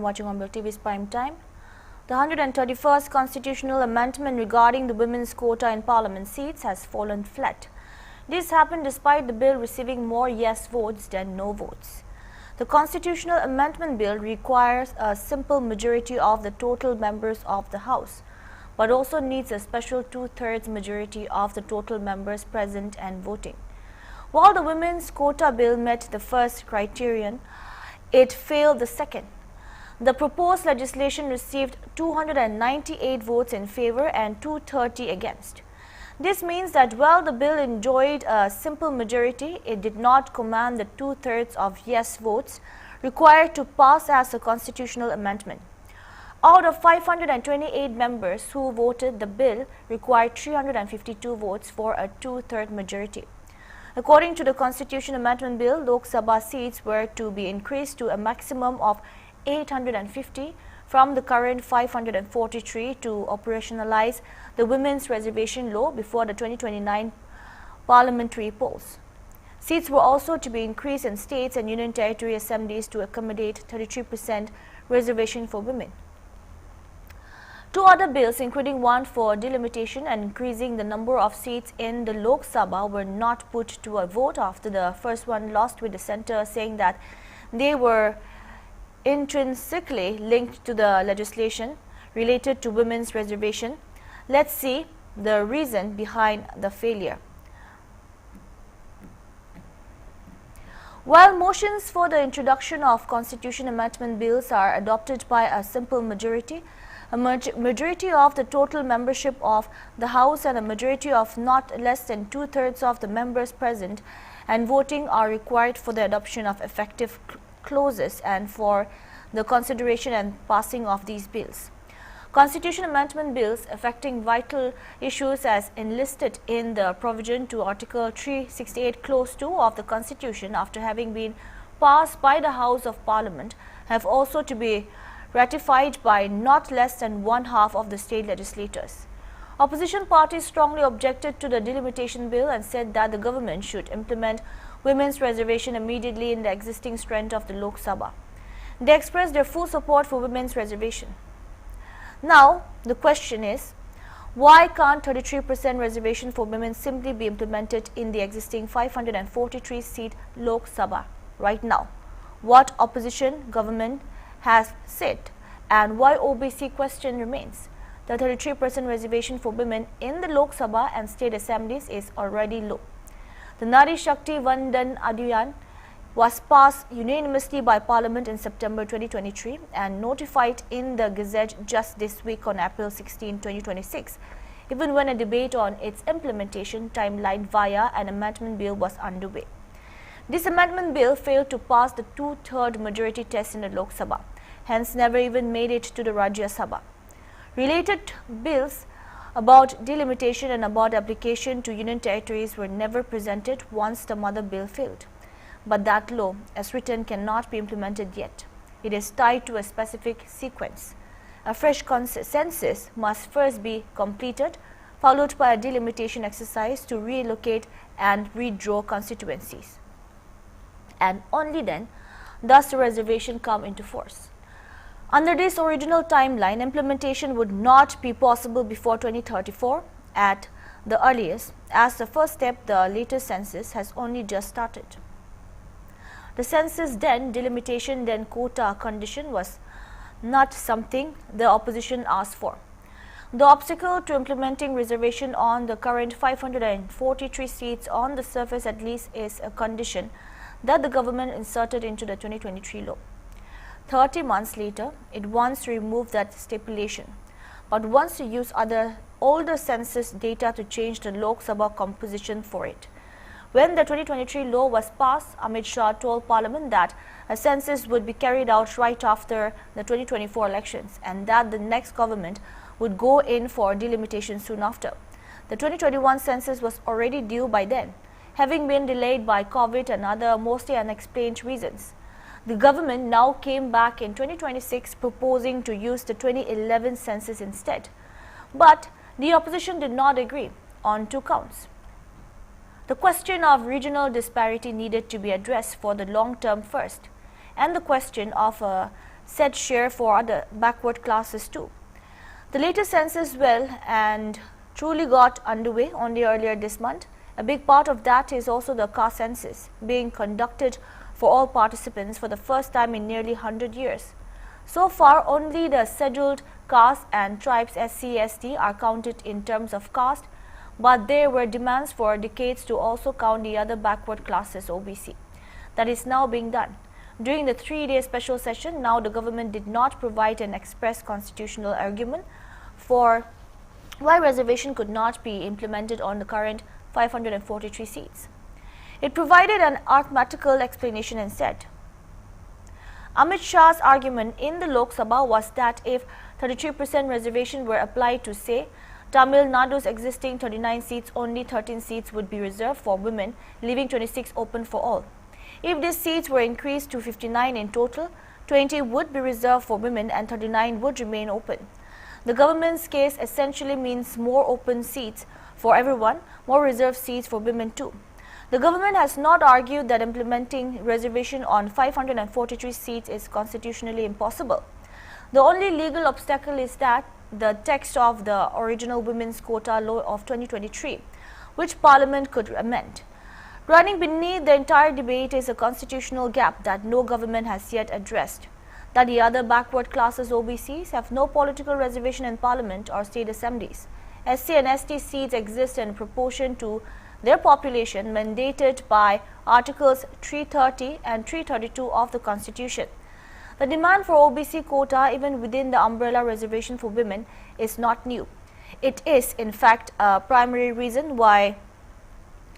Watching Hornbill TV's Prime Time. The 131st constitutional amendment regarding the women's quota in parliament seats has fallen flat. This happened despite the bill receiving more yes votes than no votes. The constitutional amendment bill requires a simple majority of the total members of the House, but also needs a special two-thirds majority of the total members present and voting. While the women's quota bill met the first criterion, it failed the second. The proposed legislation received 298 votes in favor and 230 against. This means that while the bill enjoyed a simple majority, it did not command the two-thirds of yes votes required to pass as a constitutional amendment. Out of 528 members who voted, the bill required 352 votes for a two-third majority. According to the Constitution Amendment Bill, Lok Sabha seats were to be increased to a maximum of 850 from the current 543 to operationalize the women's reservation law before the 2029 parliamentary polls. Seats were also to be increased in states and union territory assemblies to accommodate 33% reservation for women. Two other bills, including one for delimitation and increasing the number of seats in the Lok Sabha, were not put to a vote after the first one lost, with the centre saying that they were intrinsically linked to the legislation related to women's reservation. Let's see the reason behind the failure. While motions for the introduction of constitution amendment bills are adopted by a simple majority, a majority of the total membership of the House and a majority of not less than two-thirds of the members present and voting are required for the adoption of effective clauses and for the consideration and passing of these bills. Constitution amendment bills affecting vital issues as enlisted in the provision to Article 368 Clause 2 of the Constitution after having been passed by the House of Parliament have also to be ratified by not less than one half of the state legislators. Opposition parties strongly objected to the delimitation bill and said that the government should implement women's reservation immediately in the existing strength of the Lok Sabha. They expressed their full support for women's reservation. Now, the question is, why can't 33% reservation for women simply be implemented in the existing 543-seat Lok Sabha right now? What opposition government has said and why OBC question remains. The 33% reservation for women in the Lok Sabha and state assemblies is already low. The Nari Shakti Vandan Adhiyan was passed unanimously by Parliament in September 2023 and notified in the Gazette just this week on April 16, 2026, even when a debate on its implementation timeline via an amendment bill was underway. This amendment bill failed to pass the two-thirds majority test in the Lok Sabha, hence never even made it to the Rajya Sabha. Related bills about delimitation and about application to union territories were never presented once the mother bill failed. But that law, as written, cannot be implemented yet. It is tied to a specific sequence. A fresh census must first be completed, followed by a delimitation exercise to relocate and redraw constituencies. And only then does the reservation come into force. Under this original timeline, implementation would not be possible before 2034 at the earliest. As the first step, the latest census has only just started. The census then delimitation then quota condition was not something the opposition asked for. The obstacle to implementing reservation on the current 543 seats on the surface at least is a condition that the government inserted into the 2023 law. 30 months later, it wants to remove that stipulation, but wants to use older census data to change the Lok Sabha composition for it. When the 2023 law was passed, Amit Shah told Parliament that a census would be carried out right after the 2024 elections and that the next government would go in for delimitation soon after. The 2021 census was already due by then, having been delayed by COVID and other mostly unexplained reasons. The government now came back in 2026 proposing to use the 2011 census instead. But the opposition did not agree on two counts. The question of regional disparity needed to be addressed for the long term first, and the question of a set share for other backward classes too. The latest census and truly got underway only earlier this month. A big part of that is also the caste census being conducted for all participants for the first time in nearly 100 years. So far, only the scheduled castes and tribes SC/ST are counted in terms of caste, but there were demands for decades to also count the other backward classes OBC. That is now being done. During the 3-day special session, now the government did not provide an express constitutional argument for why reservation could not be implemented on the current 543 seats. It provided an arithmetical explanation instead. Amit Shah's argument in the Lok Sabha was that if 33% reservation were applied to, say, Tamil Nadu's existing 39 seats, only 13 seats would be reserved for women, leaving 26 open for all. If these seats were increased to 59 in total, 20 would be reserved for women and 39 would remain open. The government's case essentially means more open seats for everyone, more reserved seats for women too. The government has not argued that implementing reservation on 543 seats is constitutionally impossible. The only legal obstacle is that the text of the original women's quota law of 2023, which Parliament could amend. Running beneath the entire debate is a constitutional gap that no government has yet addressed, that the other backward classes OBCs have no political reservation in Parliament or state assemblies. SC and ST seats exist in proportion to their population mandated by Articles 330 and 332 of the Constitution. The demand for OBC quota, even within the umbrella reservation for women, is not new. It is, in fact, a primary reason why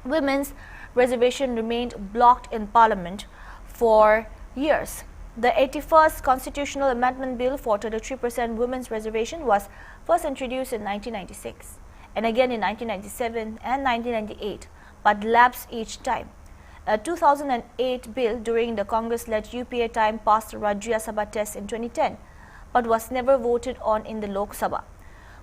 women's reservation remained blocked in Parliament for years. The 81st Constitutional Amendment Bill for 33% women's reservation was first introduced in 1996 and again in 1997 and 1998, but lapsed each time. A 2008 bill during the Congress-led UPA time passed the Rajya Sabha test in 2010, but was never voted on in the Lok Sabha.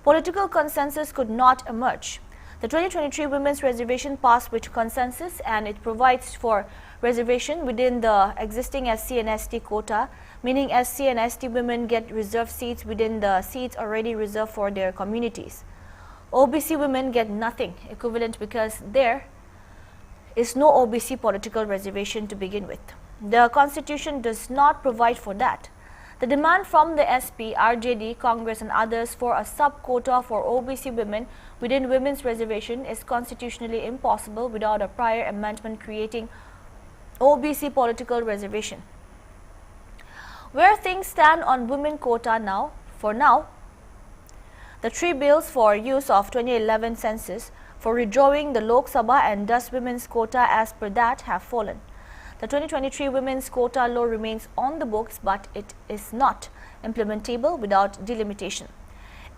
Political consensus could not emerge. The 2023 Women's Reservation passed with consensus, and it provides for reservation within the existing SC and ST quota, meaning SC and ST women get reserved seats within the seats already reserved for their communities. OBC women get nothing equivalent because there is no OBC political reservation to begin with. The Constitution does not provide for that. The demand from the SP, RJD, Congress and others for a sub-quota for OBC women within women's reservation is constitutionally impossible without a prior amendment creating OBC political reservation. Where things stand on women quota now, for now, the 3 bills for use of 2011 census for redrawing the Lok Sabha and thus women's quota as per that have fallen. The 2023 women's quota law remains on the books, but it is not implementable without delimitation.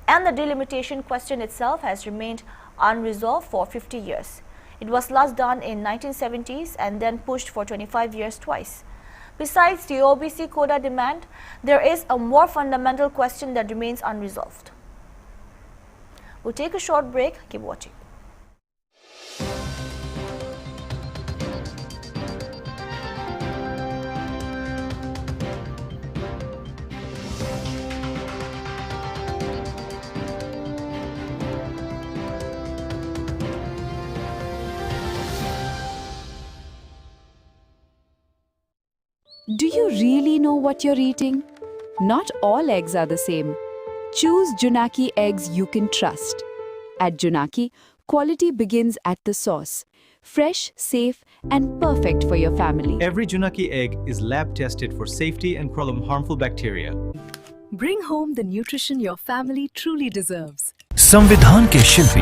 And the delimitation question itself has remained unresolved for 50 years. It was last done in 1970s and then pushed for 25 years twice. Besides the OBC quota demand, there is a more fundamental question that remains unresolved. We'll take a short break. Keep watching. Do you really know what you're eating? Not all eggs are the same. Choose Junaki eggs you can trust. At Junaki, quality begins at the source. Fresh, safe, and perfect for your family. Every Junaki egg is lab tested for safety and problem harmful bacteria. Bring home the nutrition your family truly deserves. संविधान के शिल्पी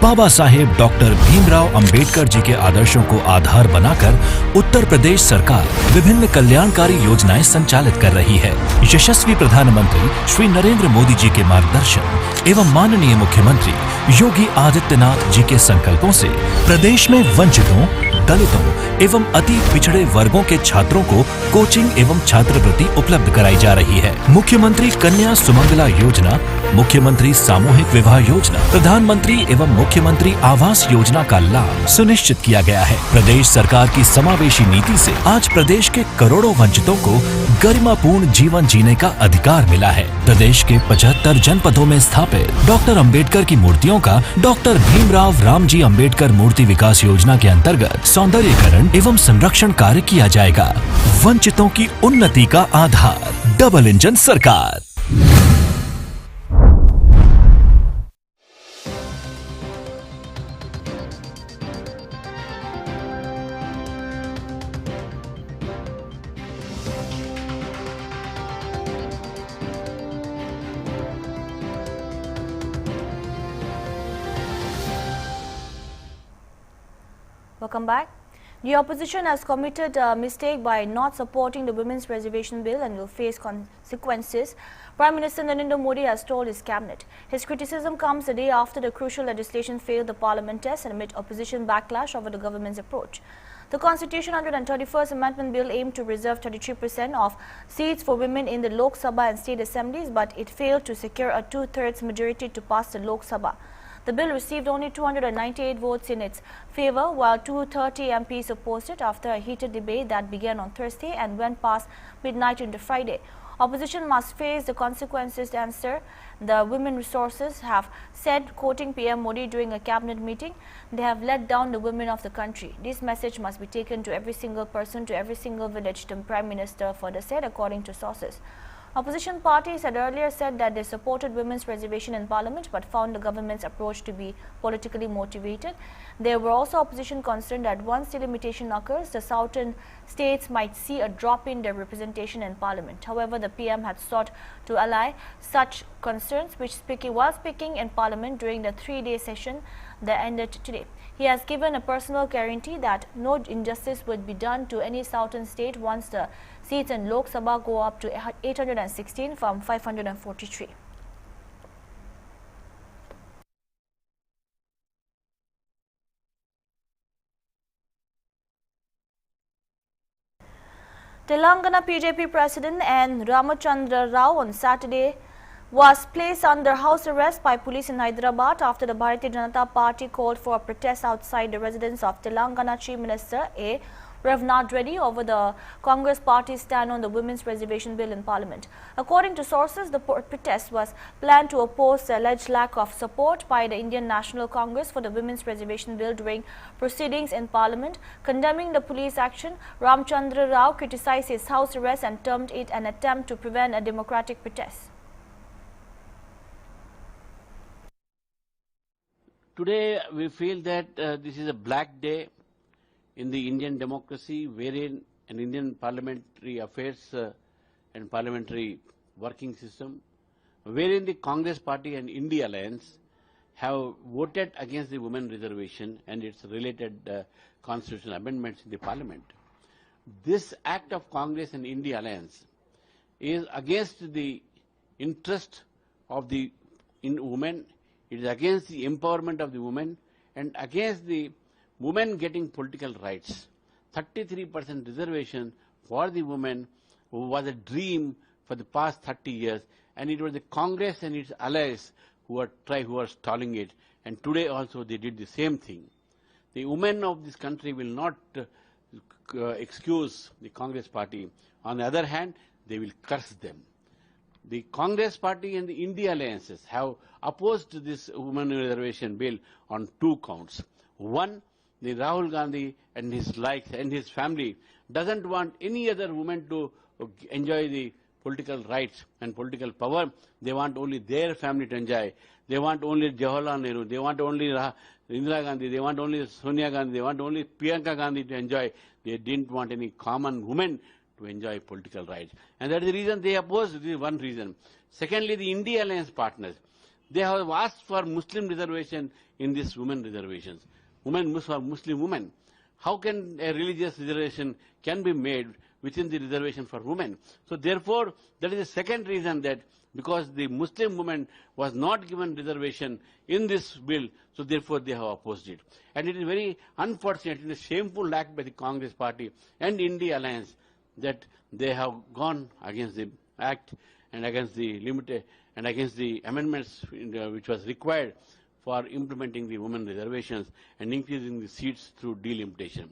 Baba Saheb doctor Bhimrao Ambedkar ji के आदर्शों को आधार बनाकर उत्तर प्रदेश सरकार विभिन्न कल्याणकारी योजनाएं संचालित कर रही है। यशस्वी प्रधानमंत्री श्री नरेंद्र मोदी जी के मार्गदर्शन एवं माननीय मुख्यमंत्री योगी आदित्यनाथ जी के संकल्पों से प्रदेश में वंचितों, दलितों एवं अति पिछड़े वर्गों के छात्रों को कोचिंग एवं छात्रवृत्ति उपलब्ध कराई जा रही है। मुख्यमंत्री कन्या सुमंगला योजना, मुख्यमंत्री सामूहिक विवाह योजना, प्रधानमंत्री एवं मुख्यमंत्री आवास योजना का लाभ सुनिश्चित किया गया है। प्रदेश सरकार की समावेशी नीति से आज प्रदेश के करोड़ों वंचितों को गरिमापूर्ण जीवन जीने का अधिकार मिला है। प्रदेश के 75 जनपदों में स्थापित डॉक्टर अंबेडकर की मूर्तियों का डॉक्टर भीमराव रामजी अंबेडकर मूर्ति विकास योजना के अंतर्गत सौंदर्यीकरण एवं संरक्षण कार्य किया जाएगा। वंचितों की उन्नति का आधार, डबल इंजन सरकार। Welcome back. The opposition has committed a mistake by not supporting the Women's Reservation Bill and will face consequences, Prime Minister Narendra Modi has told his cabinet. His criticism comes a day after the crucial legislation failed the parliament test and amid opposition backlash over the government's approach. The Constitution 131st Amendment Bill aimed to reserve 33% of seats for women in the Lok Sabha and state assemblies, but it failed to secure a two-thirds majority to pass the Lok Sabha. The bill received only 298 votes in its favour, while 230 MPs opposed it after a heated debate that began on Thursday and went past midnight into Friday. Opposition must face the consequences to answer, the women resources have said, quoting PM Modi during a cabinet meeting. They have let down the women of the country. This message must be taken to every single person, to every single village, the Prime Minister further said, according to sources. Opposition parties had earlier said that they supported women's reservation in parliament but found the government's approach to be politically motivated. There were also opposition concerned that once delimitation occurs, the southern states might see a drop in their representation in parliament. However, the PM had sought to allay such concerns while speaking in parliament during the three-day session that ended today. He has given a personal guarantee that no injustice would be done to any southern state once the seats in Lok Sabha go up to 816 from 543. Telangana BJP President N. Ramachandra Rao on Saturday was placed under house arrest by police in Hyderabad after the Bharatiya Janata Party called for a protest outside the residence of Telangana Chief Minister A. Ravnad Reddy over the Congress party's stand on the Women's Reservation Bill in Parliament. According to sources, the protest was planned to oppose the alleged lack of support by the Indian National Congress for the Women's Reservation Bill during proceedings in Parliament. Condemning the police action, Ramchandra Rao criticized his house arrest and termed it an attempt to prevent a democratic protest. Today we feel that this is a black day in the Indian democracy, wherein an Indian parliamentary affairs and parliamentary working system, wherein the Congress party and India Alliance have voted against the women reservation and its related constitutional amendments in the parliament. This act of Congress and India Alliance is against the interest of the women. It is against the empowerment of the women and against the women getting political rights. 33% reservation for the women was a dream for the past 30 years, and it was the Congress and its allies who are stalling it, and today also they did the same thing. The women of this country will not excuse the Congress party. On the other hand, they will curse them. The Congress party and the India alliances have opposed this women reservation bill on two counts. One, the Rahul Gandhi and his likes and his family doesn't want any other woman to enjoy the political rights and political power. They want only their family to enjoy. They want only Jawaharlal Nehru. They want only Indira Gandhi. They want only Sonia Gandhi. They want only Priyanka Gandhi to enjoy. They didn't want any common woman to enjoy political rights. And that is the reason they oppose. This is one reason. Secondly, the India Alliance partners, they have asked for Muslim reservation in these women reservations. Muslim women. How can a religious reservation can be made within the reservation for women? So therefore, that is the second reason, that because the Muslim woman was not given reservation in this bill, so therefore they have opposed it. And it is very unfortunate, it is a shameful act by the Congress party and India Alliance that they have gone against the act and against the amendments which was required for implementing the women reservations and increasing the seats through delimitation.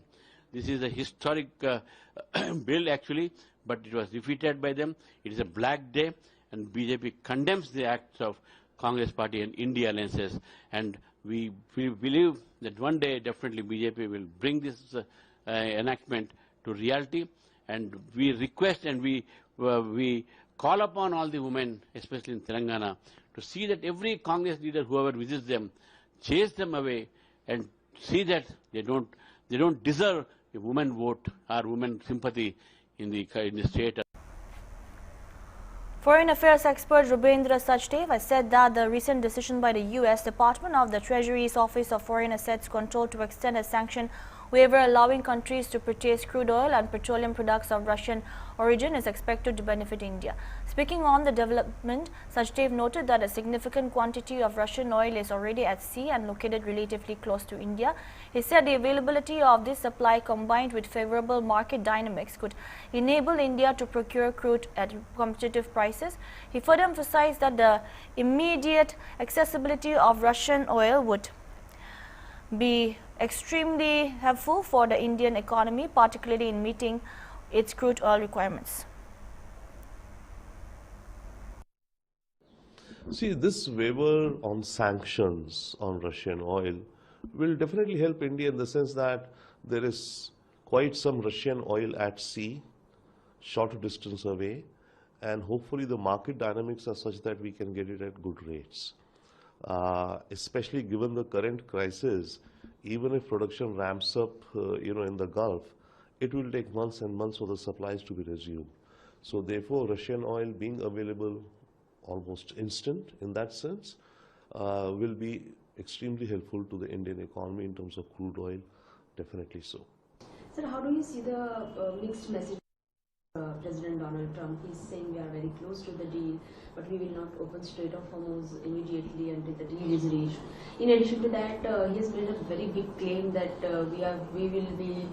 This is a historic bill actually, but it was defeated by them. It is a black day, and BJP condemns the acts of Congress Party and India alliances, and we believe that one day definitely BJP will bring this enactment to reality, and we request and we call upon all the women, especially in Telangana, to see that every Congress leader, whoever visits them, chase them away and see that they don't deserve a woman vote or woman sympathy in the state. Foreign Affairs expert Rubendra Sachdev has said that the recent decision by the U.S. Department of the Treasury's Office of Foreign Assets Control to extend a sanction waiver allowing countries to purchase crude oil and petroleum products of Russian origin is expected to benefit India. Speaking on the development, Sachdev noted that a significant quantity of Russian oil is already at sea and located relatively close to India. He said the availability of this supply combined with favorable market dynamics could enable India to procure crude at competitive prices. He further emphasized that the immediate accessibility of Russian oil would be extremely helpful for the Indian economy, particularly in meeting its crude oil requirements. See, this waiver on sanctions on Russian oil will definitely help India in the sense that there is quite some Russian oil at sea, short distance away, and hopefully the market dynamics are such that we can get it at good rates. Especially given the current crisis, even if production ramps up, in the Gulf, it will take months and months for the supplies to be resumed. So therefore, Russian oil being available almost instant in that sense will be extremely helpful to the Indian economy in terms of crude oil, definitely so. Sir, how do you see the mixed message? President Donald Trump, he's saying we are very close to the deal, but we will not open Strait of Hormuz immediately until the deal is reached. In addition to that, he has made a very big claim that we will be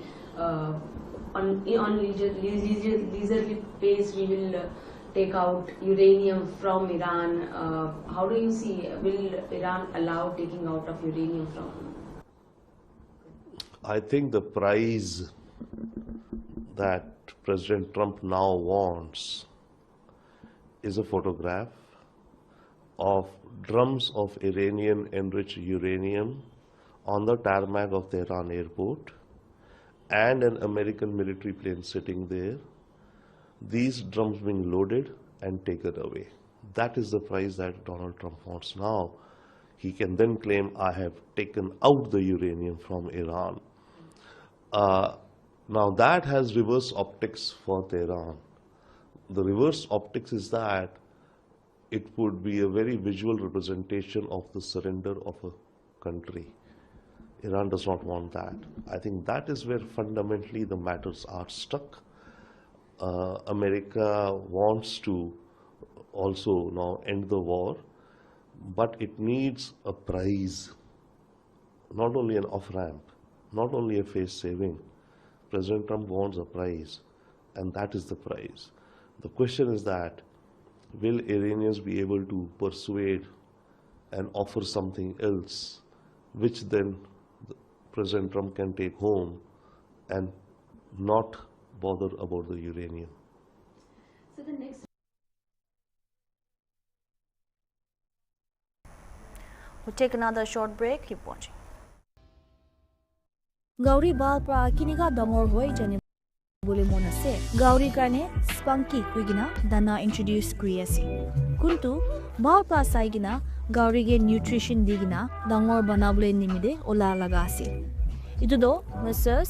on leisurely pace. We will take out uranium from Iran. How do you see? Will Iran allow taking out of uranium from? I think the price that President Trump now wants is a photograph of drums of Iranian-enriched uranium on the tarmac of Tehran airport and an American military plane sitting there, these drums being loaded and taken away. That is the price that Donald Trump wants now. He can then claim, I have taken out the uranium from Iran. Now that has reverse optics for Tehran. The reverse optics is that it would be a very visual representation of the surrender of a country. Iran does not want that. I think that is where fundamentally the matters are stuck. America wants to also now end the war, but it needs a prize, not only an off-ramp, not only a face saving. President Trump wants a prize, and that is the prize. The question is that, will Iranians be able to persuade and offer something else, which then President Trump can take home and not bother about the uranium? So the next. We'll take another short break. Keep watching. Gauri balpra kiniga dangor hoi jani bole mon ase gauri karne spunky kuigina dana introduce kriasi kuntu balpra saigina gauri ge nutrition digina dangor banabule nimide ola laga ase itu do Mrs.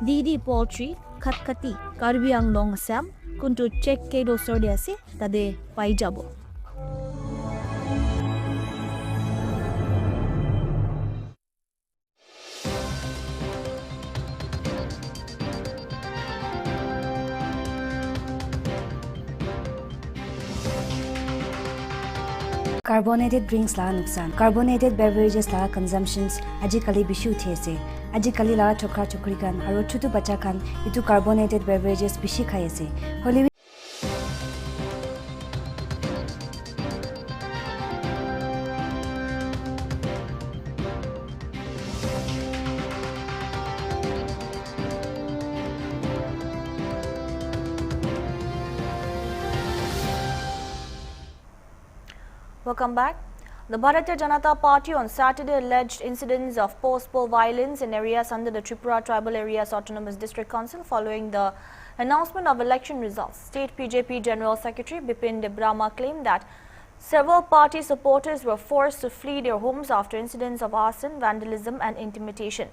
Didi Poultry Khatkati Karbi Anglong Assam kuntu check ke do sorde ase tade pai jabo. Carbonated drinks la nuksan, carbonated beverages la consumptions ajikali bishu these, ajikali la chokra chokri kan aro chutu bacha kan itu carbonated beverages bishi khai ase. Welcome back. The Bharatiya Janata Party on Saturday alleged incidents of post-poll violence in areas under the Tripura Tribal Areas Autonomous District Council following the announcement of election results. State BJP General Secretary Bipin Debrahma claimed that several party supporters were forced to flee their homes after incidents of arson, vandalism and intimidation.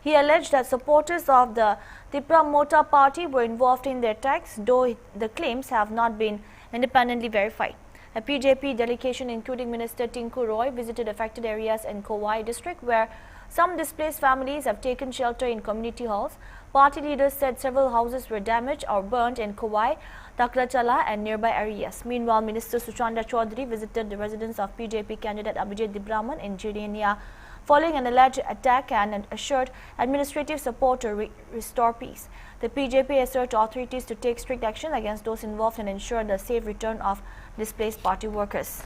He alleged that supporters of the Tripura Mota Party were involved in the attacks, though the claims have not been independently verified. A BJP delegation including Minister Tinku Roy visited affected areas in Kowai district where some displaced families have taken shelter in community halls. Party leaders said several houses were damaged or burnt in Kowai, Takrachala and nearby areas. Meanwhile, Minister Suchanda Chaudhary visited the residence of BJP candidate Abhijit Dibraman in Jirenia following an alleged attack and assured administrative support to restore peace. The BJP asserted authorities to take strict action against those involved and ensure the safe return of displaced party workers.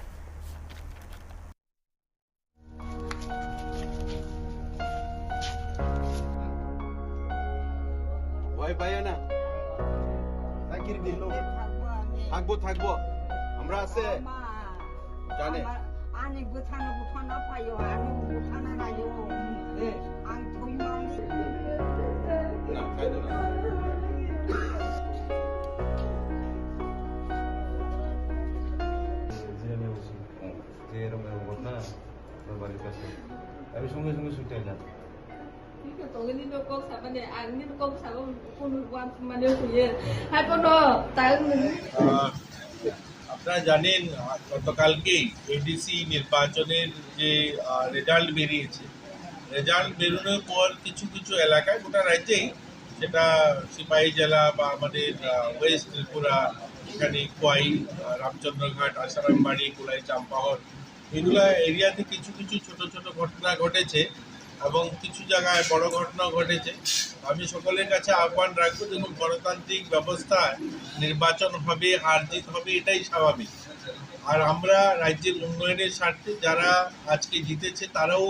ভয় পাইও না তাকির দিল থাকবো থাকবো আমরা আছে জানে আনি গুথানো গুথানো পাইও আনি গুথানা রাইও আন থই মাউনি না খাইতো না আমি সঙ্গে সঙ্গে ছুটে এলাম আপনারা জানেন গতকালকেই এডিসি নির্বাচনের যে রেজাল্ট বেরিয়েছে, রেজাল্ট বেরোনোর পর কিছু কিছু এলাকায় গোটা রাজ্যেই, সেটা সিপাহী জেলা বা আমাদের ওয়েস্ট ত্রিপুরা, এখানে কোয়াই, রামচন্দ্রঘাট, আসারামবাড়ি, কোলাই, চাম্পাহর, এগুলা এরিয়াতে কিছু কিছু ছোট ছোট ঘটনা ঘটেছে এবং কিছু জায়গায় বড় ঘটনা ঘটেছে। আমি সকলের কাছে আহ্বান রাখবো, দেখুন গণতান্ত্রিক ব্যবস্থায় নির্বাচন হবে, হার জিত হবে, এটাই স্বাভাবিক। আর আমরা রাজ্যের উন্নয়নের স্বার্থে যারা আজকে জিতেছে তারাও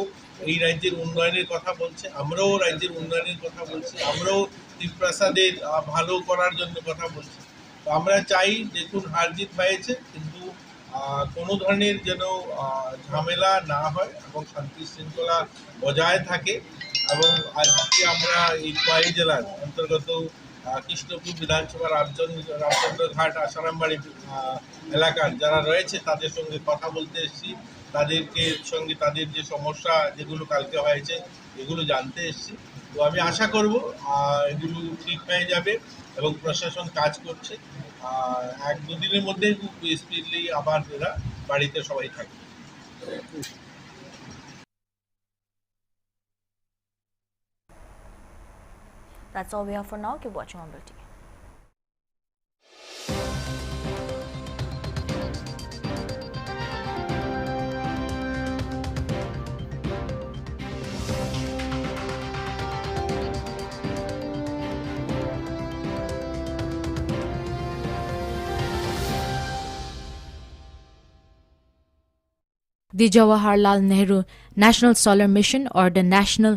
এই রাজ্যের উন্নয়নের কথা বলছে, আমরাও রাজ্যের উন্নয়নের কথা বলছি, আমরাও ত্রিপ্রাসাদের ভালো করার জন্য কথা বলছি। তো আমরা চাই দেখুন হার জিত হয়েছে, কিন্তু কোনো ধরনের যেন ঝামেলা না হয় এবং শান্তি শৃঙ্খলা বজায় থাকে। এবং আজকে আমরা এই কোয়াই জেলার অন্তর্গত কৃষ্ণপুর বিধানসভা রামচন্দ্রঘাট, আসারামবাড়ি এলাকার যারা রয়েছে তাদের সঙ্গে কথা বলতে এসেছি, তাদেরকে সঙ্গে তাদের যে সমস্যা যেগুলো কালকে হয়েছে এগুলো জানতে এসেছি। তো আমি আশা করব এগুলো ঠিক হয়ে যাবে এবং প্রশাসন কাজ করছে। এক দুদিনের মধ্যেই খুব স্পিডলি আবার এরা বাড়িতে সবাই থাকবে। That's all we have for now. Keep watching Hornbill TV. The Jawaharlal Nehru National Solar Mission, or the National